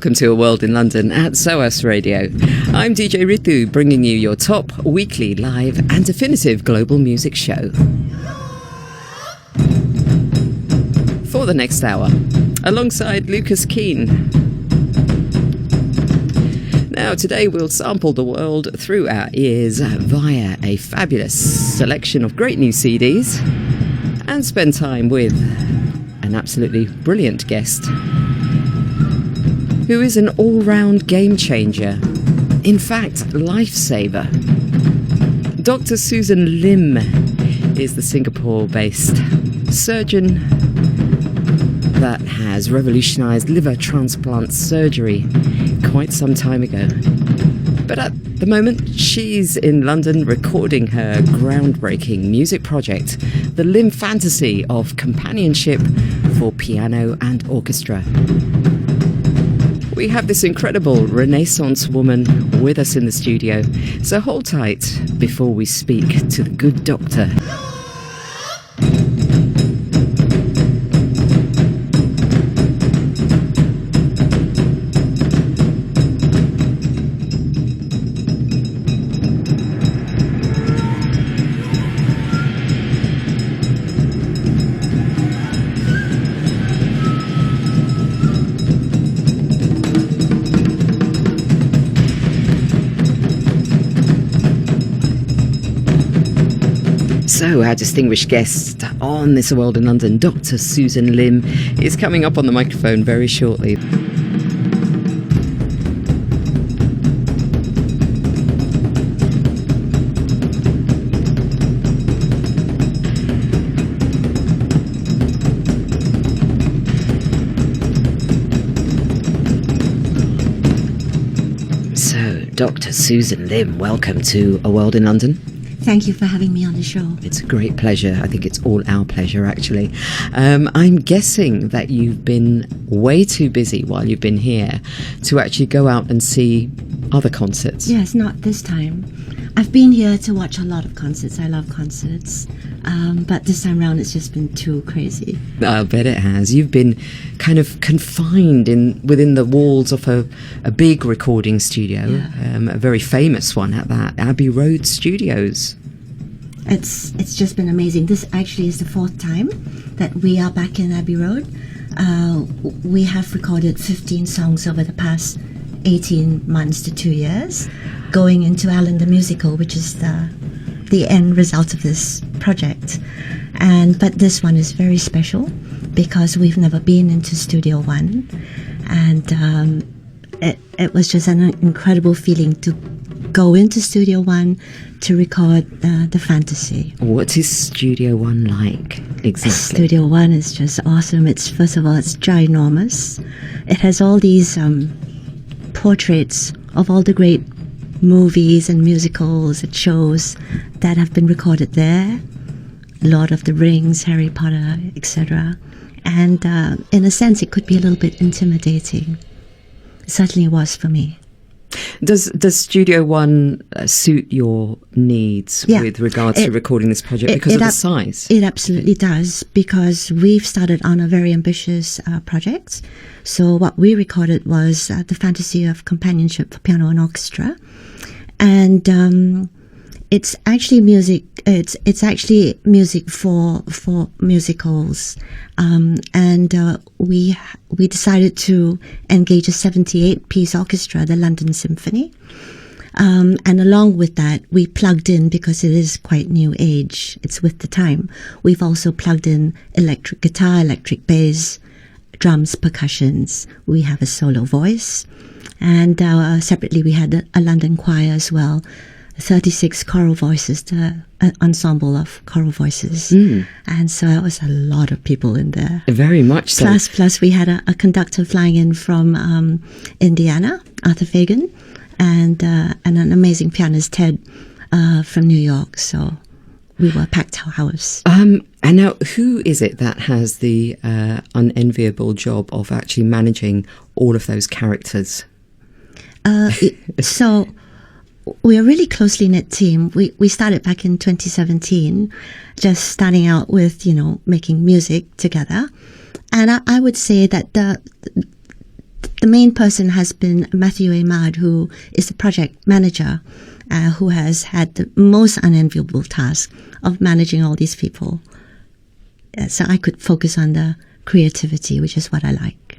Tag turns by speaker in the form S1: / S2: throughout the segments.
S1: Welcome to A World in London at SOAS Radio. I'm DJ Ritu, bringing you your top weekly live and definitive global music show. For the next hour, alongside Lucas Keane. Now, today we'll sample the world through our ears via a fabulous selection of great new CDs and spend time with an absolutely brilliant guest who is an all-round game changer, in fact, lifesaver. Dr Susan Lim is the Singapore-based surgeon that has revolutionized liver transplant surgery quite some time ago. But at the moment, she's in London recording her groundbreaking music project, the Lim Fantasy of Companionship for Piano and Orchestra. We have this incredible Renaissance woman with us in the studio, so hold tight before we speak to the good doctor. So our distinguished guest on this World in London, Dr Susan Lim, is coming up on the microphone very shortly. So, Dr Susan Lim, welcome to A World in London.
S2: Thank you for having me on the show.
S1: It's a great pleasure. I think it's all our pleasure, actually. I'm guessing that you've been way too busy while you've been here to actually go out and see other concerts.
S2: Yes, not this time. I've been here to watch a lot of concerts. I love concerts. But this time around, it's just been too crazy.
S1: I bet it has. You've been kind of confined within the walls of a big recording studio, a very famous one at that, Abbey Road Studios.
S2: It's just been amazing. This actually is the fourth time that we are back in Abbey Road. We have recorded 15 songs over the past 18 months to 2 years, going into Alan the Musical, which is the end result of this project. But this one is very special because we've never been into Studio One, and it was just an incredible feeling to go into Studio One to record the fantasy.
S1: What is Studio One like exactly?
S2: Studio One is just awesome. First of all, it's ginormous. It has all these portraits of all the great movies and musicals and shows that have been recorded there. Lord of the Rings, Harry Potter, etc. And in a sense, it could be a little bit intimidating. It certainly was for me.
S1: Does Studio One suit your needs with regards to recording this project because of the size?
S2: It absolutely does, because we've started on a very ambitious project. So what we recorded was the Fantasy of Companionship for Piano and Orchestra. And it's actually music. It's actually music for musicals, and we decided to engage a 78-piece orchestra, the London Symphony, and along with that, we plugged in, because it is quite new age. It's with the time. We've also plugged in electric guitar, electric bass, drums, percussions. We have a solo voice, and separately we had a London choir as well. 36 choral voices, an ensemble of choral voices. And so it was a lot of people in there.
S1: Very much so.
S2: Plus we had a conductor flying in from Indiana, Arthur Fagan, and an amazing pianist, Tedd, from New York. So we were packed house.
S1: And now, who is it that has the unenviable job of actually managing all of those characters?
S2: So we're a really closely knit team. We started back in 2017, just starting out with, making music together. And I would say that the main person has been Matthew Ahmad, who is the project manager, who has had the most unenviable task of managing all these people. So I could focus on the creativity, which is what I like.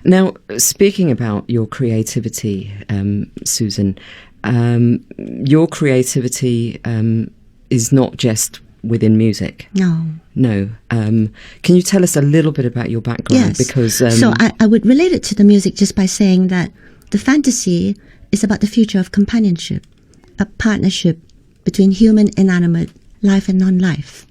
S1: Now, speaking about your creativity, Susan, your creativity is not just within music. No. Can you tell us a little bit about your background?
S2: Yes.
S1: Because
S2: so I would relate it to the music just by saying that the fantasy is about the future of companionship, a partnership between human, inanimate, life and non-life.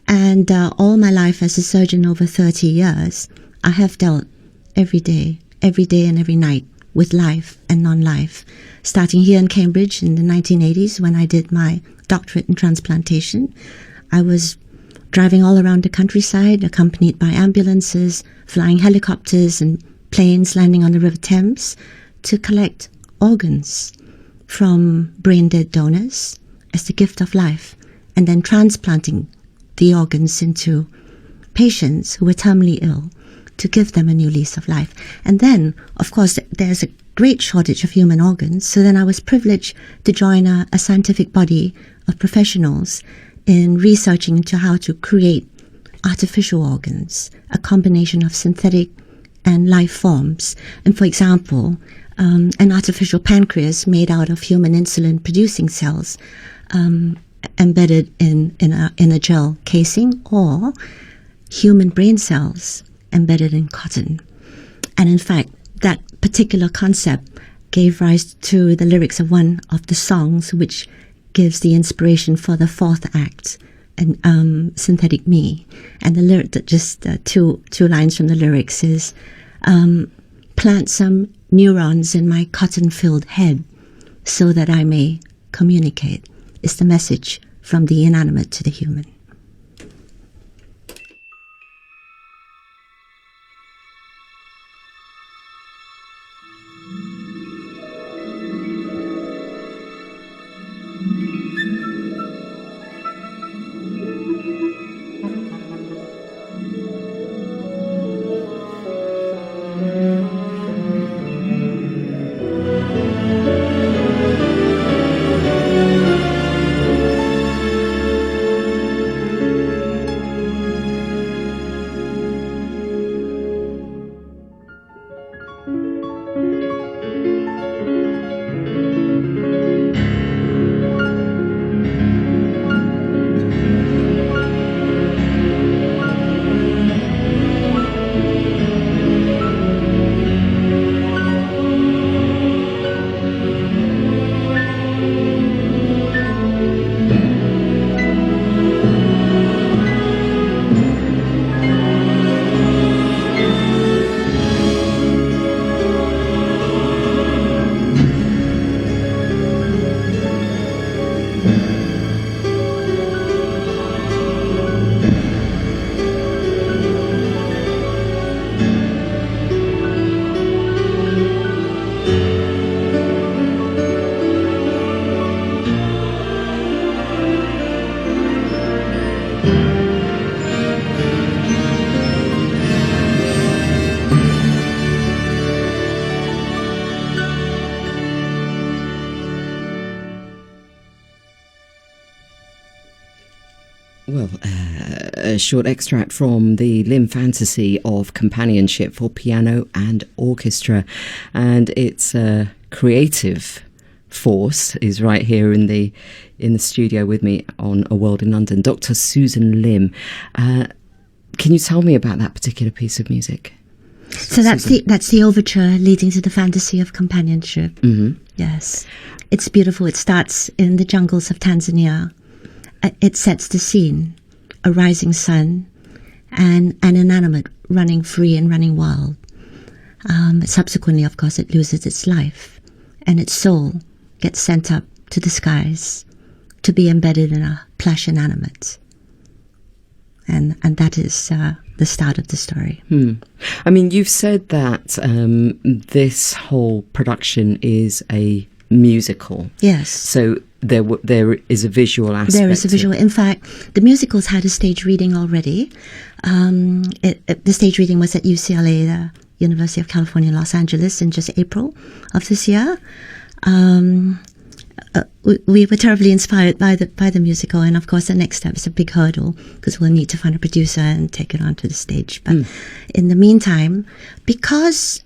S2: And all my life as a surgeon over 30 years, I have dealt every day and every night with life and non-life. Starting here in Cambridge in the 1980s when I did my doctorate in transplantation, I was driving all around the countryside, accompanied by ambulances, flying helicopters and planes landing on the River Thames to collect organs from brain-dead donors as the gift of life, and then transplanting the organs into patients who were terminally ill to give them a new lease of life. And then, of course, there's a great shortage of human organs, so then I was privileged to join a scientific body of professionals in researching into how to create artificial organs, a combination of synthetic and life forms. And for example, an artificial pancreas made out of human insulin-producing cells embedded in a gel casing, or human brain cells embedded in cotton. And in fact, that particular concept gave rise to the lyrics of one of the songs, which gives the inspiration for the fourth act, and Synthetic Me. And the lyric, that just two lines from the lyrics is, plant some neurons in my cotton-filled head so that I may communicate. Is the message from the inanimate to the human.
S1: Well, a short extract from the Lim Fantasy of Companionship for Piano and Orchestra, and its creative force is right here in the studio with me on A World in London, Dr. Susan Lim. Can you tell me about that particular piece of music?
S2: So that's the overture leading to the Fantasy of Companionship.
S1: Mm-hmm.
S2: Yes, it's beautiful. It starts in the jungles of Tanzania. It sets the scene: a rising sun and an inanimate running free and running wild. Subsequently, of course, it loses its life, and its soul gets sent up to the skies to be embedded in a plush inanimate. And that is the start of the story.
S1: I mean, you've said that this whole production is a musical.
S2: Yes.
S1: So there is a visual aspect.
S2: There is a visual. In fact, the musical's had a stage reading already. The stage reading was at UCLA University of California, Los Angeles in just April of this year. We were terribly inspired by the musical, and of course the next step is a big hurdle because we'll need to find a producer and take it onto the stage. But in the meantime, because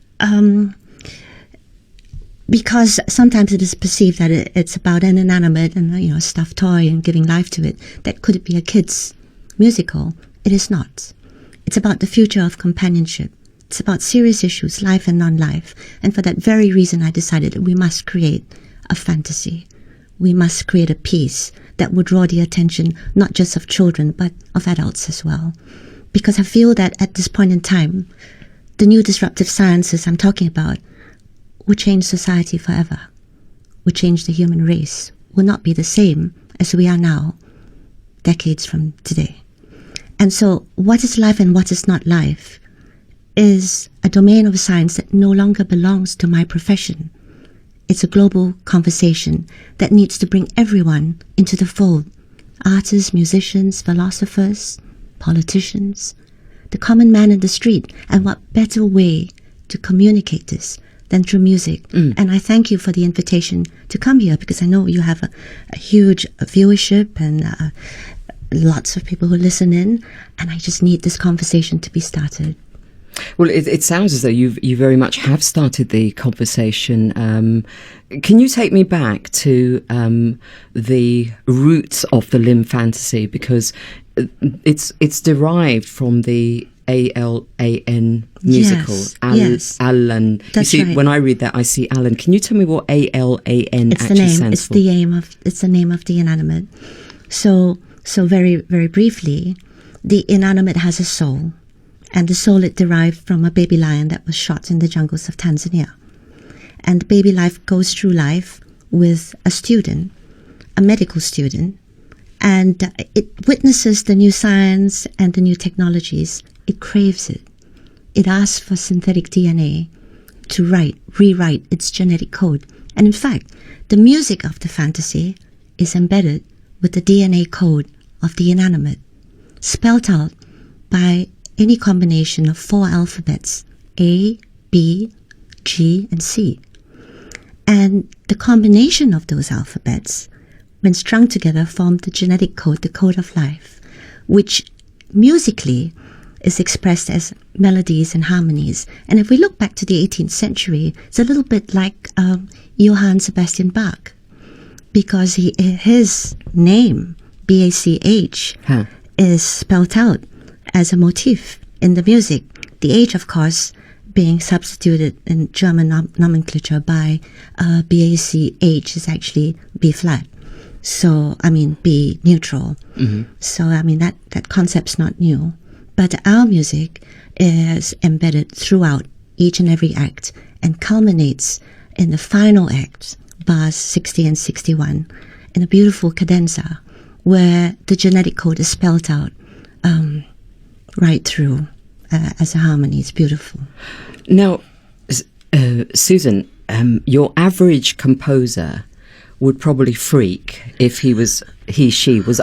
S2: sometimes it is perceived that it's about an inanimate and a stuffed toy and giving life to it, that could it be a kids musical? It is not. It's about the future of companionship. It's about serious issues, life and non-life. And for that very reason, I decided that we must create a fantasy. We must create a piece that would draw the attention not just of children, but of adults as well. Because I feel that at this point in time, the new disruptive sciences I'm talking about will change society forever, will change the human race, will not be the same as we are now, decades from today. And so what is life and what is not life is a domain of science that no longer belongs to my profession. It's a global conversation that needs to bring everyone into the fold. Artists, musicians, philosophers, politicians, the common man in the street. And what better way to communicate this than through music? And I thank you for the invitation to come here, because I know you have a huge viewership and lots of people who listen in, and I just need this conversation to be started.
S1: Well, it sounds as though you very much have started the conversation. Can you take me back to the roots of the Lim Fantasy, because it's derived from the ALAN musical.
S2: Yes.
S1: Alan.
S2: That's
S1: you see,
S2: right.
S1: When I read that, I see Alan. Can you tell me what ALAN
S2: It's
S1: actually stands for?
S2: It's the name of the inanimate. So very, very briefly, the inanimate has a soul. And the soul it derived from a baby lion that was shot in the jungles of Tanzania. And baby life goes through life with a student, a medical student, and it witnesses the new science and the new technologies. It craves it. It asks for synthetic DNA to rewrite its genetic code. And in fact, the music of the fantasy is embedded with the DNA code of the inanimate, spelled out by any combination of 4 alphabets, A, B, G, and C. And the combination of those alphabets, when strung together, form the genetic code, the code of life, which musically is expressed as melodies and harmonies. And if we look back to the 18th century, it's a little bit like Johann Sebastian Bach, because his name, B-A-C-H, is spelled out as a motif in the music. The H, of course, being substituted in German nomenclature by B-A-C-H is actually B flat. So, B neutral. So, that concept's not new. But our music is embedded throughout each and every act and culminates in the final act, bars 60 and 61, in a beautiful cadenza where the genetic code is spelled out right through as a harmony. It's beautiful.
S1: Now, Susan, your average composer would probably freak if she was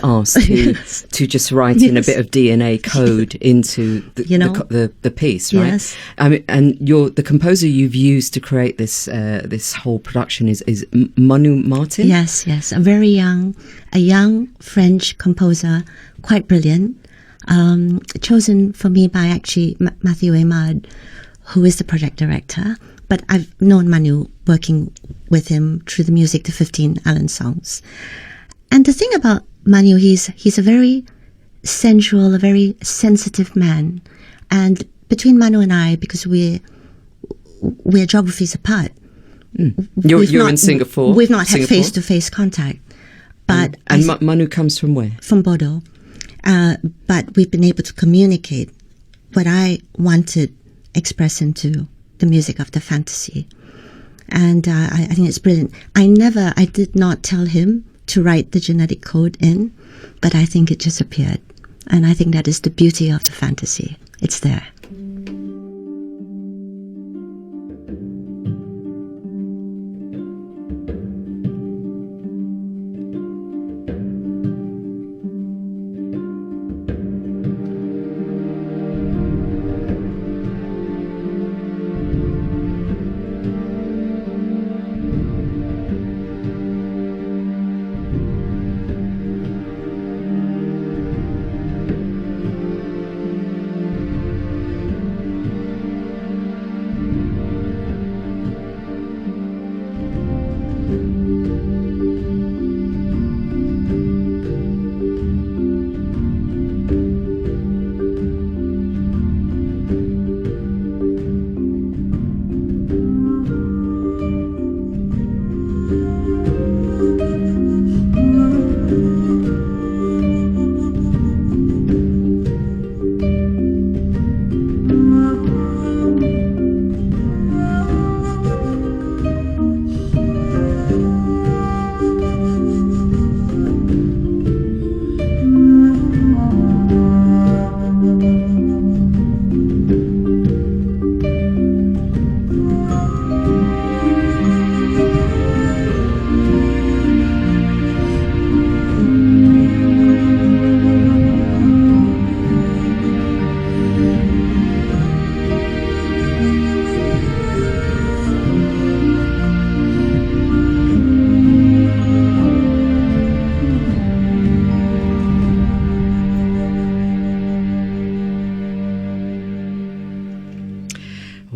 S1: asked to just write in a bit of DNA code into the piece, right?
S2: Yes.
S1: And the composer you've used to create this whole production is Manu Martin.
S2: Yes, a very young French composer, quite brilliant. Chosen for me by actually Matthew Ahmad, who is the project director. But I've known Manu, working with him through the music, the 15 Alan songs. And the thing about Manu, he's a very sensual, a very sensitive man. And between Manu and I, because we're geographies apart.
S1: You're in Singapore.
S2: We've not had face-to-face contact. But
S1: Manu comes from where?
S2: From Bordeaux. But we've been able to communicate what I wanted express into the music of the fantasy. And I think it's brilliant. I did not tell him to write the genetic code in, but I think it just appeared. And I think that is the beauty of the fantasy. It's there.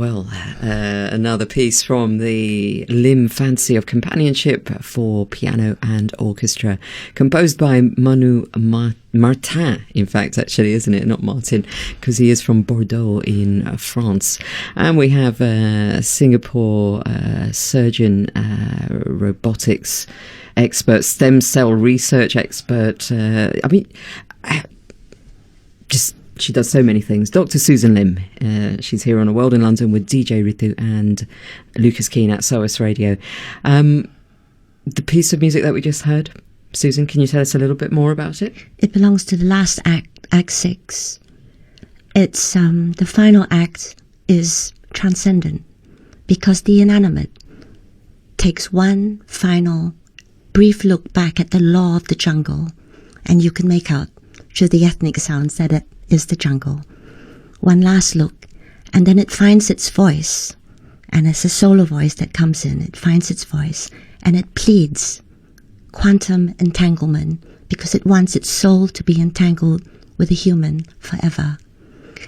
S1: Well, another piece from the Lim Fantasy of Companionship for Piano and Orchestra, composed by Manu Martin, in fact, actually, isn't it? Not Martin, because he is from Bordeaux in France. And we have a Singapore surgeon, robotics expert, stem cell research expert. She does so many things. Dr. Susan Lim. She's here on A World in London with DJ Ritu and Lucas Keane at SOAS Radio. The piece of music that we just heard, Susan, can you tell us a little bit more about it?
S2: It belongs to the last act, Act 6. It's the final act is transcendent because the inanimate takes one final brief look back at the law of the jungle, and you can make out through the ethnic sounds that it is the jungle. One last look, and then it finds its voice, and it's a solo voice that comes in. It finds its voice, and it pleads quantum entanglement because it wants its soul to be entangled with a human forever.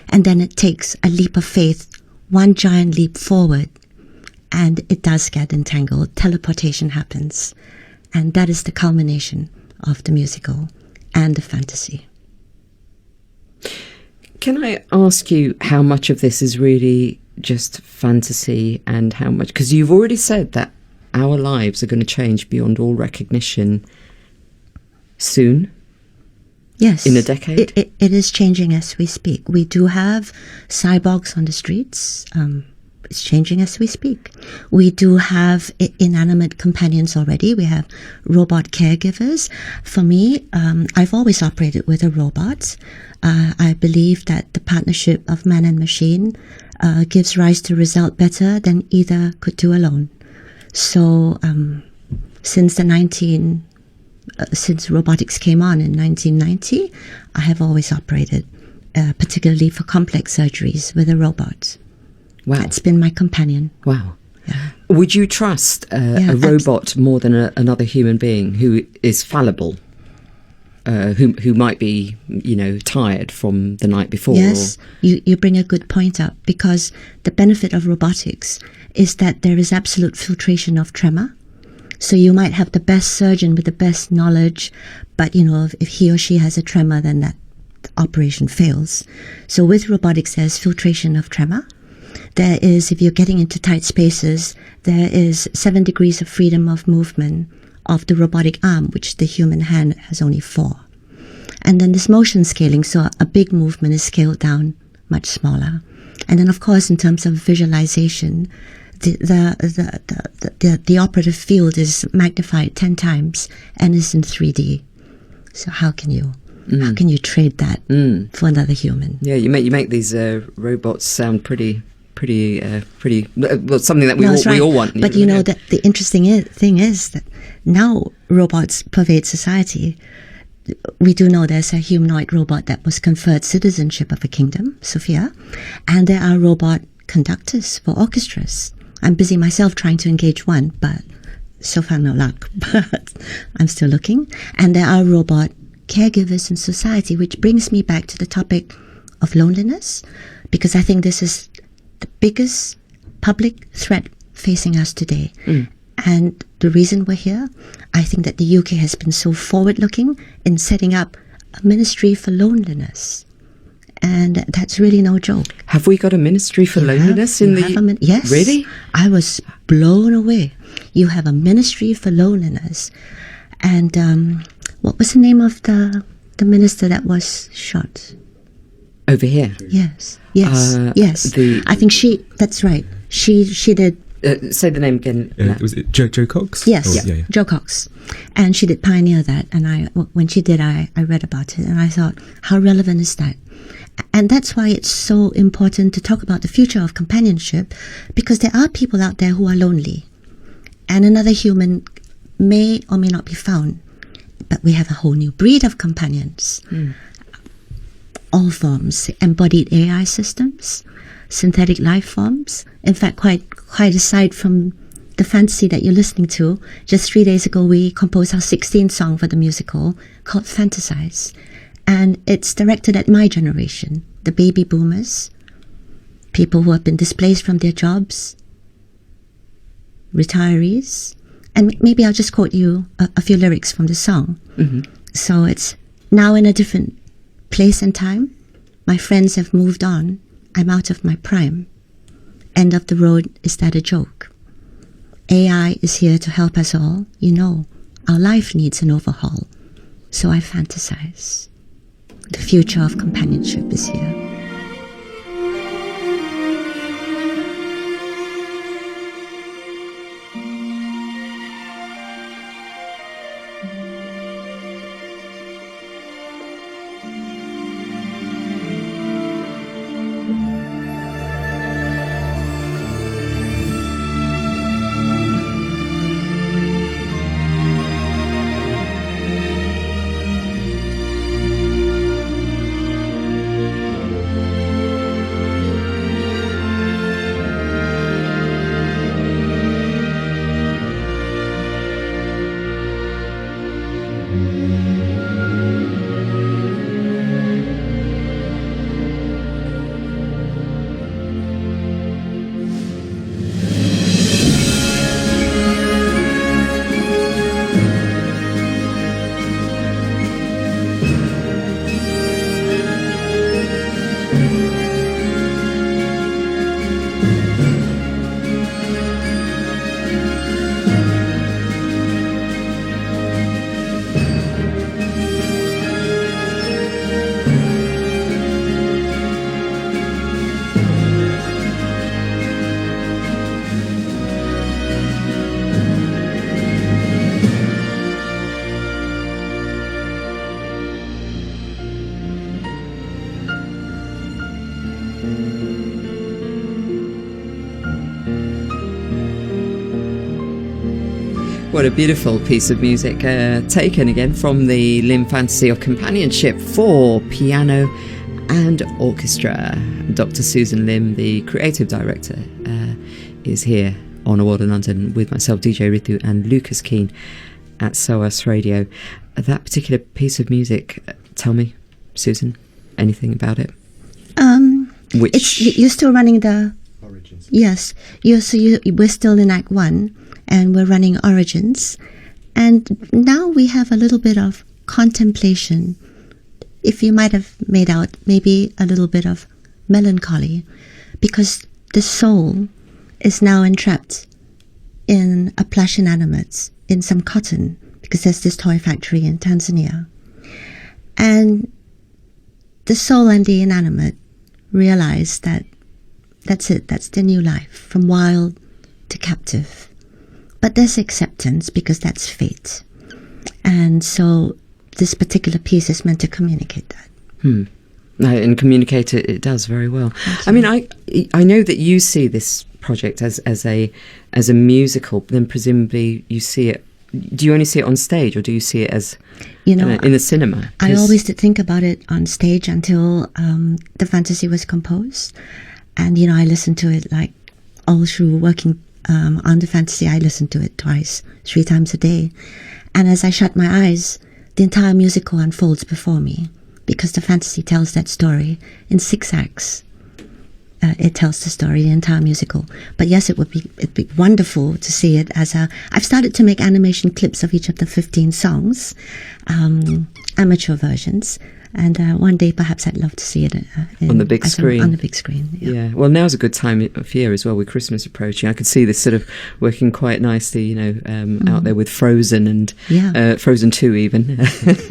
S2: And then it takes a leap of faith, one giant leap forward, and it does get entangled. Teleportation happens, and that is the culmination of the musical and the fantasy.
S1: Can I ask you how much of this is really just fantasy and how much... Because you've already said that our lives are going to change beyond all recognition soon.
S2: Yes.
S1: In a decade?
S2: It is changing as we speak. We do have cyborgs on the streets. It's changing as we speak. We do have inanimate companions already. We have robot caregivers. For me, I've always operated with a robot. I believe that the partnership of man and machine gives rise to a result better than either could do alone. So since robotics came on in 1990, I have always operated, particularly for complex surgeries, with a robot.
S1: Wow.
S2: That's been my companion.
S1: Wow. Yeah. Would you trust a robot more than another human being who is fallible? Who might be, tired from the night before?
S2: Yes, you bring a good point up, because the benefit of robotics is that there is absolute filtration of tremor. So you might have the best surgeon with the best knowledge, but if he or she has a tremor, then that operation fails. So with robotics, there's filtration of tremor. There is, if you're getting into tight spaces, there is 7 degrees of freedom of movement of the robotic arm, which the human hand has only 4. And then this motion scaling, so a big movement is scaled down much smaller. And then, of course, in terms of visualization, the operative field is magnified 10 times and is in 3D. So how can you trade that for another human?
S1: Yeah, you make these robots sound pretty well, something that we all want.
S2: But that the interesting thing is that now robots pervade society. We do know there's a humanoid robot that was conferred citizenship of a kingdom, Sophia, and there are robot conductors for orchestras. I'm busy myself trying to engage one, but so far no luck. But I'm still looking. And there are robot caregivers in society, which brings me back to the topic of loneliness, because I think this is the biggest public threat facing us today. And the reason we're here, I think that the UK has been so forward-looking in setting up a ministry for loneliness. And that's really no joke.
S1: Have we got a ministry for loneliness in the...
S2: Yes.
S1: Really?
S2: I was blown away. You have a ministry for loneliness. And what was the name of the minister that was shot?
S1: Over here?
S2: Yes. I think that's right. She did...
S1: say the name again.
S3: Was it Jo Cox?
S2: Yes, Jo Cox. And she did pioneer that. And when she did, I read about it. And I thought, how relevant is that? And that's why it's so important to talk about the future of companionship, because there are people out there who are lonely. And another human may or may not be found. But we have a whole new breed of companions. All forms, embodied AI systems, synthetic life forms. In fact, quite aside from the fantasy that you're listening to, just 3 days ago we composed our 16th song for the musical called Fantasize. And it's directed at my generation, the baby boomers. people who have been displaced from their jobs, retirees, and maybe I'll just quote you a few lyrics from the song. So it's, now in a different place and time, my friends have moved on, I'm out of my prime. End of the road, is that a joke? AI is here to help us all, you know, our life needs an overhaul. So I fantasize. The future of companionship is here.
S1: What a beautiful piece of music, taken again from the Lim Fantasy of Companionship for Piano and Orchestra. Dr Susan Lim, the creative director, is here on Award in London with myself, DJ Ritu, and Lucas Keane at SOAS Radio. That particular piece of music, tell me, Susan, anything about it?
S2: You're still running the
S3: Origins.
S2: Yes, we're still in Act 1, and we're running Origins, and now we have a little bit of contemplation. If you might have made out, maybe a little bit of melancholy, because the soul is now entrapped in a plush inanimate, in some cotton, because there's this toy factory in Tanzania. And the soul and the inanimate realize that that's it, that's their new life, from wild to captive. But there's acceptance, because that's fate. And so this particular piece is meant to communicate that.
S1: And communicate it does very well. I mean, I know that you see this project as a musical, but then presumably you see it. Do you only see it on stage, or do you see it as in the cinema?
S2: I always did think about it on stage until the fantasy was composed, and I listened to it like all through working on the fantasy. I listened to it twice, 3 times a day, and as I shut my eyes, the entire musical unfolds before me, because the fantasy tells that story in 6 acts. It tells the story, the entire musical. But yes, it'd be wonderful to see it as I've started to make animation clips of each of the 15 songs, amateur versions. And one day, perhaps, I'd love to see it
S1: on the big screen.
S2: On the big screen, yeah.
S1: Well, now's a good time of year as well, with Christmas approaching. I could see this sort of working quite nicely, out there with Frozen and Frozen 2 even.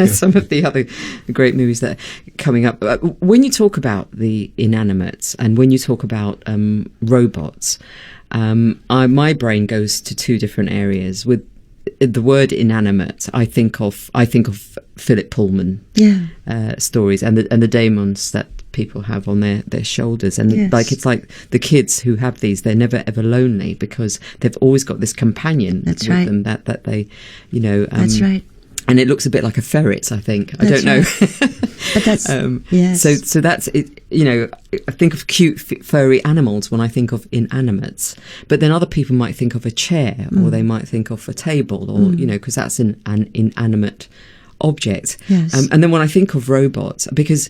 S1: Some of the other great movies that are coming up. When you talk about the inanimates and when you talk about robots, my brain goes to 2 different areas. With the word inanimate, I think of Philip Pullman stories and the daemons that people have on their shoulders, and it's like the kids who have these, they're never ever lonely because they've always got this companion with them that they
S2: that's right.
S1: And it looks a bit like a ferret, I think. I don't know.
S2: But that's
S1: so that's it. I think of cute furry animals when I think of inanimates, but then other people might think of a chair, or they might think of a table, or because that's an inanimate object.
S2: Yes.
S1: And then when I think of robots, because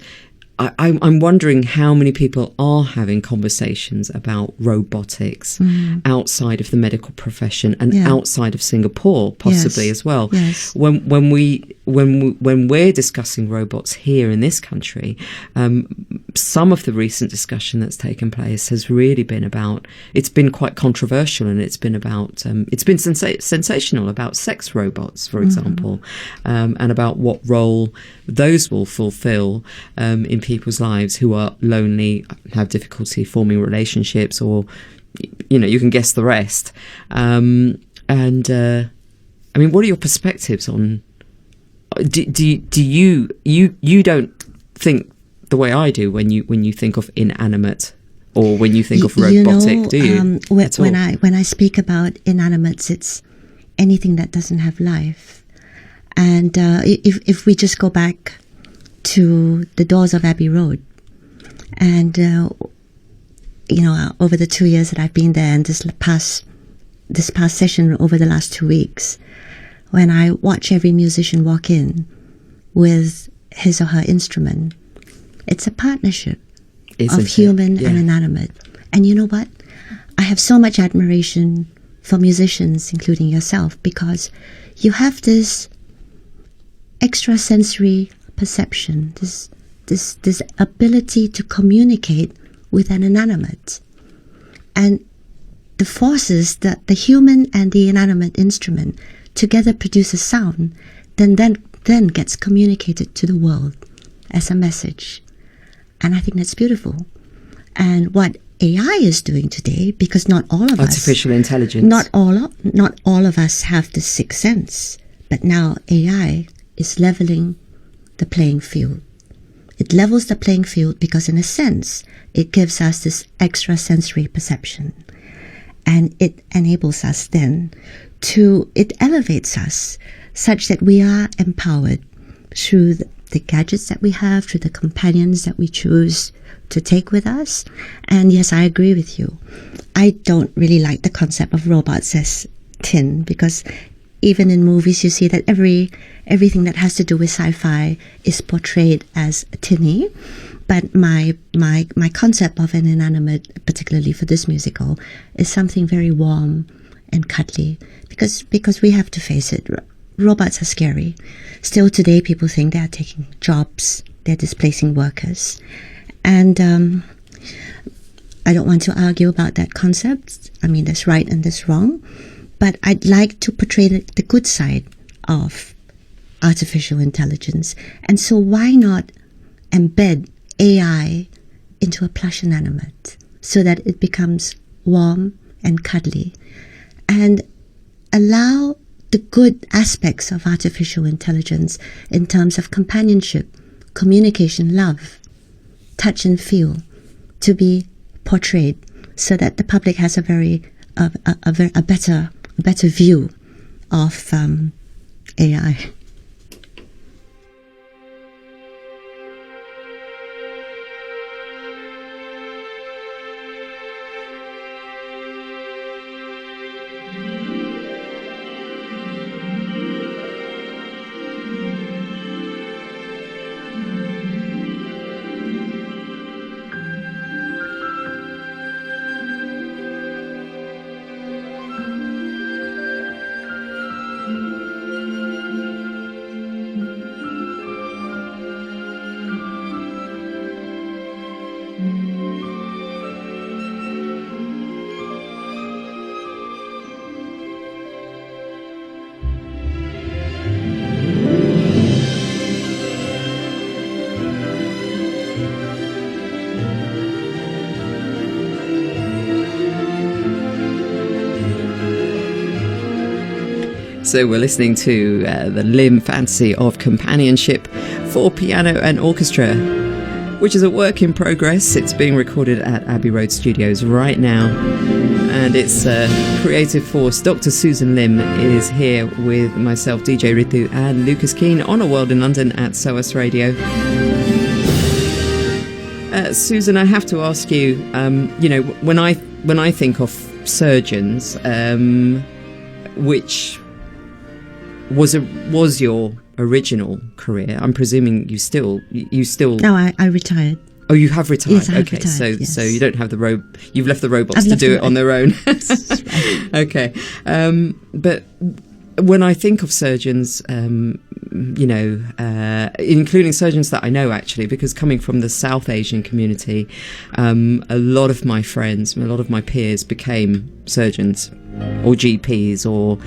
S1: I'm wondering how many people are having conversations about robotics outside of the medical profession and outside of Singapore, possibly as well.
S2: Yes.
S1: When we're discussing robots here in this country, some of the recent discussion that's taken place has really been about. It's been quite controversial, and it's been about. It's been sensational about sex robots, for example, and about what role those will fulfill in people's lives who are lonely, have difficulty forming relationships, or you can guess the rest. I mean, what are your perspectives on? Do you don't think the way I do when you think of inanimate, or when you think of robotic? Do you?
S2: When I speak about inanimates, it's anything that doesn't have life. And if we just go back to the doors of Abbey Road, and over the 2 years that I've been there, and this past session over the last 2 weeks, when I watch every musician walk in with his or her instrument, it's a partnership of human and inanimate. And you know what? I have so much admiration for musicians, including yourself, because you have this extrasensory perception, this ability to communicate with an inanimate, and the forces that the human and the inanimate instrument together produce a sound, then gets communicated to the world as a message. And I think that's beautiful. And what AI is doing today, because not all of
S1: artificial intelligence,
S2: not all of us have the sixth sense, but now AI is leveling the playing field. It levels the playing field because, in a sense, it gives us this extrasensory perception, and it enables us then it elevates us such that we are empowered through the gadgets that we have, through the companions that we choose to take with us. And yes, I agree with you. I don't really like the concept of robots as tin, because even in movies you see that everything that has to do with sci-fi is portrayed as tinny. But my concept of an inanimate, particularly for this musical, is something very warm and cuddly, because we have to face it. Robots are scary. Still today, people think they are taking jobs, they're displacing workers. And I don't want to argue about that concept. I mean, there's right and there's wrong. But I'd like to portray the good side of artificial intelligence. And so why not embed AI into a plush inanimate so that it becomes warm and cuddly, and allow the good aspects of artificial intelligence in terms of companionship, communication, love, touch and feel to be portrayed, so that the public has a better view of AI.
S1: So we're listening to the Lim Fantasy of Companionship for Piano and Orchestra, which is a work in progress. It's being recorded at Abbey Road Studios right now, and its creative force, Dr Susan Lim, is here with myself, DJ Ritu, and Lucas Keane on A World in London at SOAS Radio. Susan, I have to ask you, when I think of surgeons, which was your original career, I'm presuming you still.
S2: No, I retired.
S1: Oh, you have retired.
S2: Yes, I have
S1: okay,
S2: retired,
S1: so you don't have the You've left the robots
S2: I've
S1: to
S2: left
S1: do
S2: the
S1: it on their own.
S2: Right.
S1: Okay, but when I think of surgeons, including surgeons that I know actually, because coming from the South Asian community, a lot of my friends, a lot of my peers became surgeons or GPs, or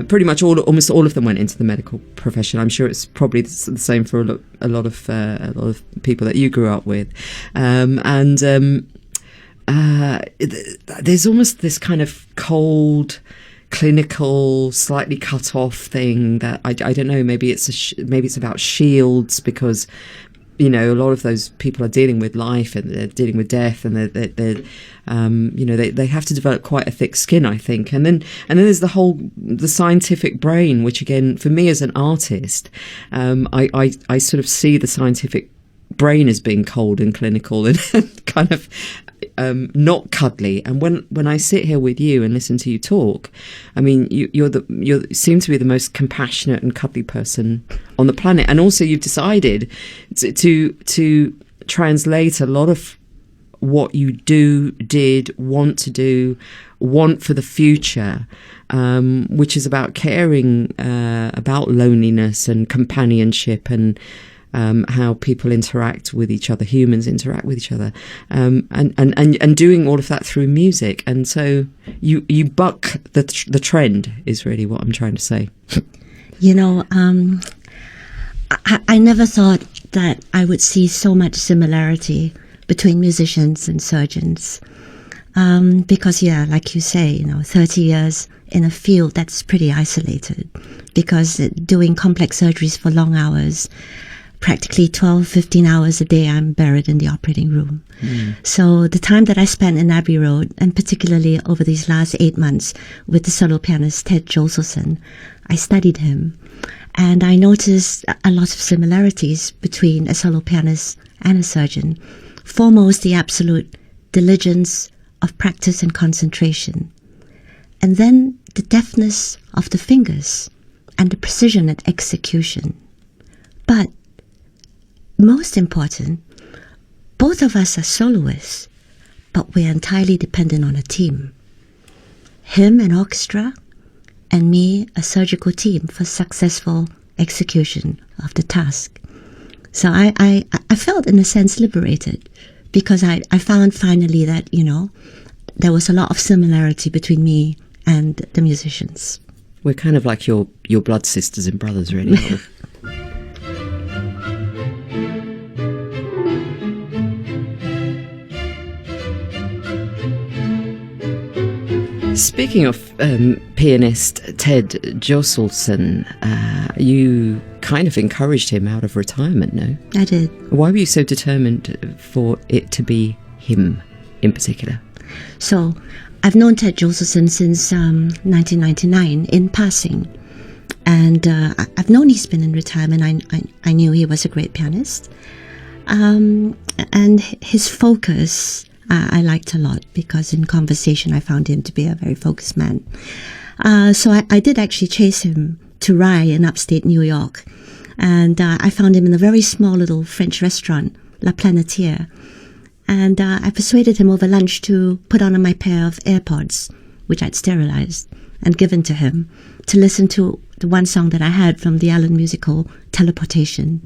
S1: pretty much almost all of them went into the medical profession. I'm sure it's probably the same for a lot of people that you grew up with, there's almost this kind of cold, clinical, slightly cut off thing that I don't know. Maybe it's about shields, because a lot of those people are dealing with life and they're dealing with death, and they have to develop quite a thick skin, I think. And then there's the scientific brain, which again, for me as an artist, I sort of see the scientific brain as being cold and clinical and kind of not cuddly. And when I sit here with you and listen to you talk, I mean, you seem to be the most compassionate and cuddly person on the planet. And also, you've decided to translate a lot of what you want for the future, which is about caring about loneliness and companionship, and how people interact with each other, humans interact with each other, and doing all of that through music. And so you buck the trend is really what I'm trying to say.
S2: I never thought that I would see so much similarity between musicians and surgeons, because like you say, 30 years in a field that's pretty isolated, because doing complex surgeries for long hours, practically 12, 15 hours a day, I'm buried in the operating room. So the time that I spent in Abbey Road, and particularly over these last 8 months with the solo pianist Tedd Joselson, I studied him, and I noticed a lot of similarities between a solo pianist and a surgeon. Foremost, the absolute diligence of practice and concentration, and then the deftness of the fingers and the precision at execution. But most important, both of us are soloists, but we're entirely dependent on a team. Him an orchestra, and me a surgical team for successful execution of the task. So I felt, in a sense, liberated, because I found finally that, there was a lot of similarity between me and the musicians.
S1: We're kind of like your blood sisters and brothers, really. Speaking of pianist Tedd Joselson, you kind of encouraged him out of retirement, no?
S2: I did.
S1: Why were you so determined for it to be him in particular?
S2: So, I've known Tedd Joselson since 1999 in passing. And I've known he's been in retirement. I knew he was a great pianist. And his focus I liked a lot, because in conversation I found him to be a very focused man. So I did actually chase him to Rye in upstate New York. And I found him in a very small little French restaurant, La Planetière. And I persuaded him over lunch to put on my pair of AirPods, which I'd sterilized, and given to him to listen to the one song that I had from the Allen musical, Teleportation.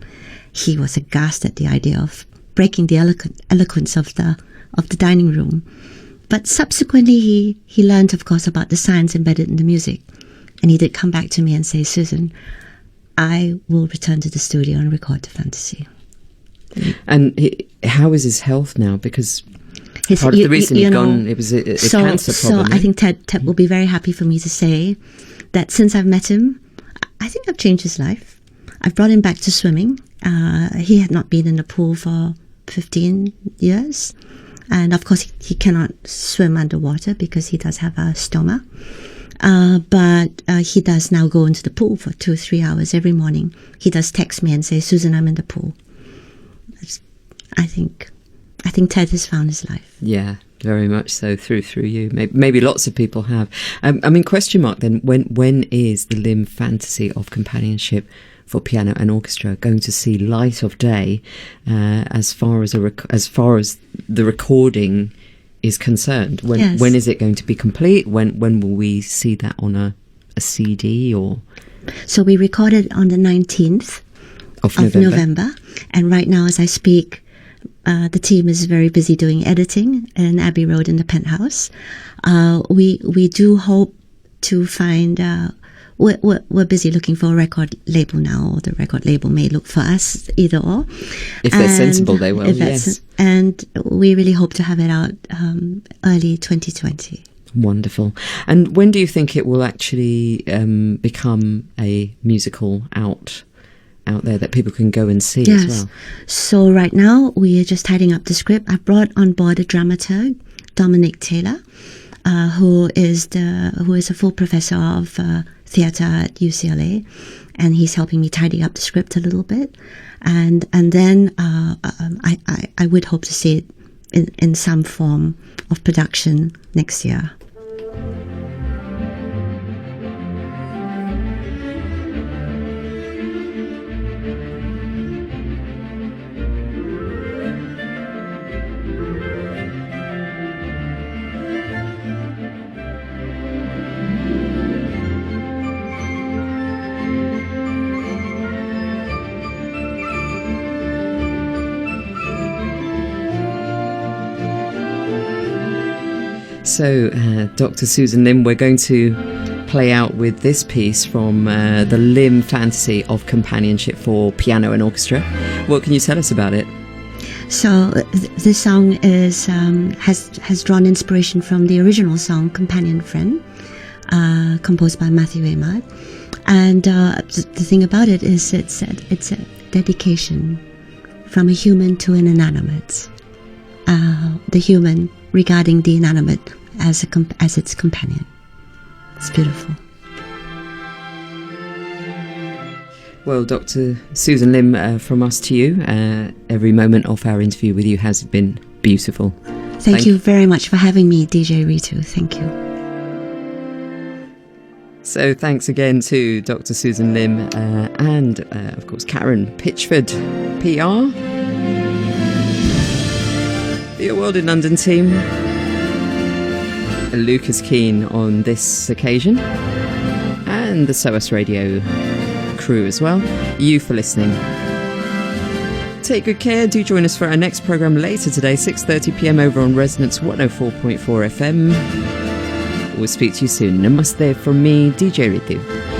S2: He was aghast at the idea of breaking the eloquence of the dining room. But subsequently he learned, of course, about the science embedded in the music. And he did come back to me and say, Susan, I will return to the studio and record the fantasy.
S1: And how is his health now? Because part of the reason he'd gone, it was a cancer problem.
S2: So I think Tedd will be very happy for me to say that since I've met him, I think I've changed his life. I've brought him back to swimming. He had not been in the pool for 15 years. And of course, he cannot swim underwater because he does have a stoma. But he does now go into the pool for 2 or 3 hours every morning. He does text me and say, Susan, I'm in the pool. I think Tedd has found his life.
S1: Yeah, very much so, through you. Maybe lots of people have. Question mark then, when is the Lim Fantasy of Companionship for piano and orchestra going to see light of day as far as the recording is concerned? When is it going to be complete? When will we see that on a CD? Or
S2: so we recorded on the 19th of November, and right now as I speak, the team is very busy doing editing in Abbey Road in the Penthouse. We do hope to find. We're busy looking for a record label now, or the record label may look for us, either or.
S1: If they're sensible, they will, yes.
S2: And we really hope to have it out early 2020.
S1: Wonderful. And when do you think it will actually become a musical out there that people can go and see as well?
S2: So right now, we are just tidying up the script. I brought on board a dramaturg, Dominic Taylor, who is a full professor of theatre at UCLA, and he's helping me tidy up the script a little bit, and then I would hope to see it in some form of production next year.
S1: So, Dr. Susan Lim, we're going to play out with this piece from the Lim Fantasy of Companionship for Piano and Orchestra. What can you tell us about it?
S2: So, this song is has drawn inspiration from the original song Companion Friend, composed by Matthew Ahmad. And the thing about it is it's a dedication from a human to an inanimate. The human regarding the inanimate as its companion. It's beautiful.
S1: Well, Dr. Susan Lim, from us to you, every moment of our interview with you has been beautiful.
S2: Thank you very much for having me, DJ Ritu. Thank you.
S1: So thanks again to Dr. Susan Lim and, of course, Karen Pitchford, PR. The World in London team, Lucas Keane on this occasion, and the SOAS Radio crew as well. You for listening. Take good care. Do join us for our next programme later today, 6:30 p.m. over on Resonance 104.4 FM. We'll speak to you soon. Namaste from me, DJ Ritu.